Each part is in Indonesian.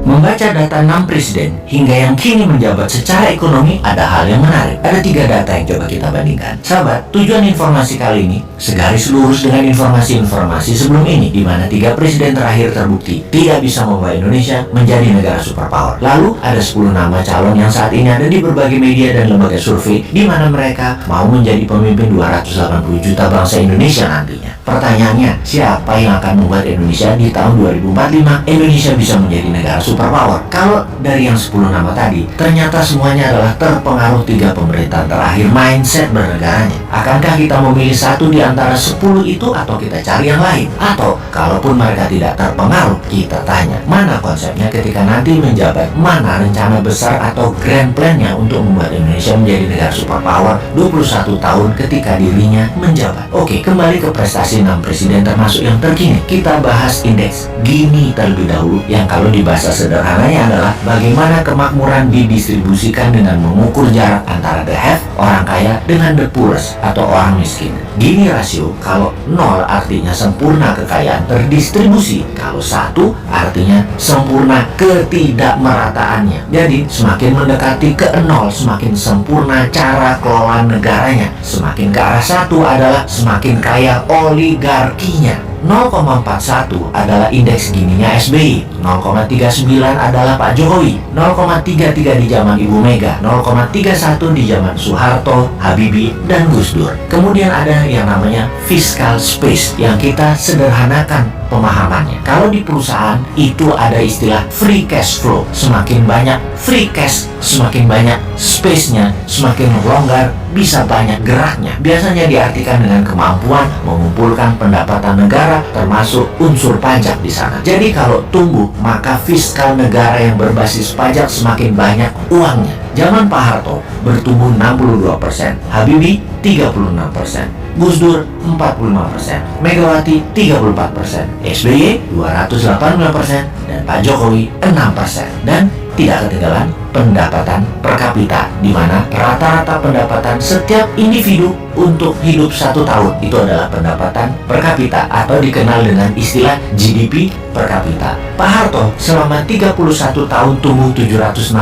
Membaca data 6 presiden hingga yang kini menjabat secara ekonomi, ada hal yang menarik. Ada 3 data yang coba kita bandingkan. Sahabat, tujuan informasi kali ini segaris lurus dengan informasi-informasi sebelum ini, di mana 3 presiden terakhir terbukti tidak bisa membawa Indonesia menjadi negara superpower. Lalu ada 10 nama calon yang saat ini ada di berbagai media dan lembaga survei, di mana mereka mau menjadi pemimpin 280 juta bangsa Indonesia nantinya. Pertanyaannya, siapa yang akan membuat Indonesia di tahun 2045 Indonesia bisa menjadi negara superpower? Kalau dari yang 10 nama tadi, ternyata semuanya adalah terpengaruh 3 pemerintahan terakhir mindset bernegaranya. Akankah kita memilih satu di antara 10 itu, atau kita cari yang lain? Atau kalaupun mereka tidak terpengaruh, kita tanya, mana konsepnya ketika nanti menjabat? Mana rencana besar atau grand plan-nya untuk membuat Indonesia menjadi negara superpower 21 tahun ketika dirinya menjabat? Oke, kembali ke prestasi 6 presiden termasuk yang terkini. Kita bahas indeks Gini terlebih dahulu, yang kalau dibahasa sederhananya adalah bagaimana kemakmuran didistribusikan dengan mengukur jarak antara the have, orang kaya, dengan the poorest atau orang miskin. Gini rasio, kalau 0 artinya sempurna kekayaan terdistribusi, kalau 1 artinya sempurna ketidakmerataannya. Jadi semakin mendekati ke 0, semakin sempurna cara kelola negaranya. Semakin ke arah 1 adalah semakin kaya oligarkinya. 0,41 adalah indeks Gininya SBY, 0,39 adalah Pak Jokowi, 0,33 di zaman Ibu Mega, 0,31 di zaman Soeharto, Habibie, dan Gus Dur. Kemudian ada yang namanya fiscal space yang kita sederhanakan pemahamannya. Kalau di perusahaan itu ada istilah free cash flow. Semakin banyak free cash, semakin banyak space-nya, semakin longgar, bisa banyak geraknya. Biasanya diartikan dengan kemampuan mengumpulkan pendapatan negara, termasuk unsur pajak di sana. Jadi kalau tumbuh, maka fiskal negara yang berbasis pajak semakin banyak uangnya. Zaman Pak Harto bertumbuh 62%, Habibie 36%, Gus Dur 45%, Megawati 34%, SBY 285%, dan Pak Jokowi 6%. Dan tidak ketinggalan pendapatan per kapita, di mana rata-rata pendapatan setiap individu untuk hidup 1 tahun itu adalah pendapatan per kapita atau dikenal dengan istilah GDP per kapita. Pak Harto selama 31 tahun tumbuh 767%,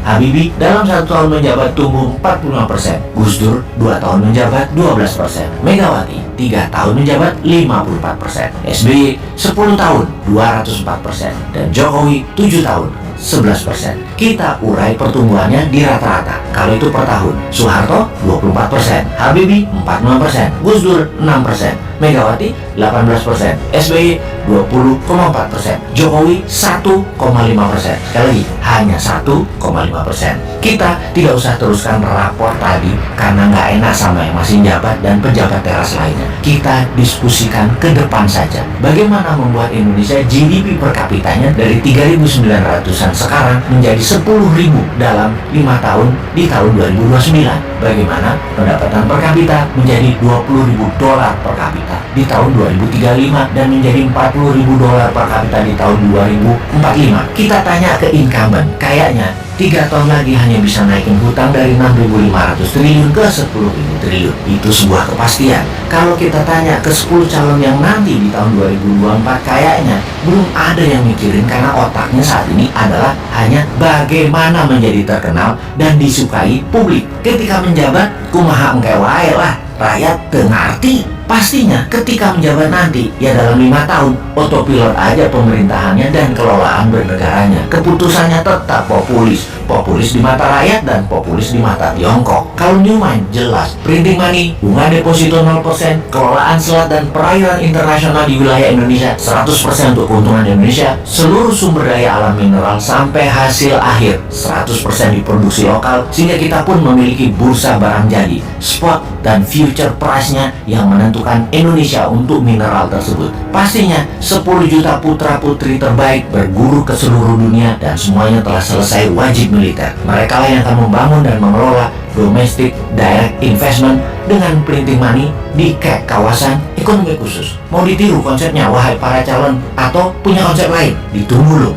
Habibie dalam 1 tahun menjabat tumbuh 45%, Gus Dur 2 tahun menjabat 12%, Megawati 3 tahun menjabat 54%, SBY 10 tahun 204%, dan Jokowi 7 tahun 11%. Kita urai pertumbuhannya di rata-rata. Kalau itu per tahun, Soeharto 24%, Habibie 46%, Gus Dur 6%, Megawati 18%, SBY 20,4%, Jokowi 1,5%. Sekali lagi, hanya 1,5%. Kita tidak usah teruskan rapor tadi karena nggak enak sama yang masih jabat dan pejabat teras lainnya. Kita diskusikan ke depan saja. Bagaimana membuat Indonesia GDP per kapitanya dari 3.900-an sekarang menjadi 10.000 dalam 5 tahun di tahun 2029. Bagaimana pendapatan per kapita menjadi $20.000 per kapita di tahun 2035 dan menjadi $40.000 per kapita di tahun 2045. Kita tanya ke incumbent, kayaknya 3 tahun lagi hanya bisa naikin hutang dari 6.500 triliun ke 10.000 triliun. Itu sebuah kepastian. Kalau kita tanya ke 10 calon yang nanti di tahun 2024, kayaknya belum ada yang mikirin karena otaknya saat ini adalah hanya bagaimana menjadi terkenal dan disukai publik. Ketika menjabat, kumaha engke wae lah, rakyat teu ngarti. Pastinya ketika menjabat nanti, ya dalam 5 tahun, otopilot aja pemerintahannya dan kelolaan bernegaranya. Keputusannya tetap populis. Populis di mata rakyat dan populis di mata Tiongkok. Kalau Newman jelas, printing money, bunga deposito 0%, kelolaan selat dan perairan internasional di wilayah Indonesia 100% untuk keuntungan Indonesia, seluruh sumber daya alam mineral sampai hasil akhir 100% diproduksi lokal, sehingga kita pun memiliki bursa barang jadi, spot dan future price-nya yang menentukan Indonesia untuk mineral tersebut. Pastinya 10 juta putra putri terbaik berguru ke seluruh dunia dan semuanya telah selesai wajib militer. Mereka lah yang akan membangun dan mengelola domestic direct investment dengan printing money di kawasan ekonomi khusus. Mau ditiru konsepnya, wahai para calon, atau punya konsep lain? Ditunggu loh.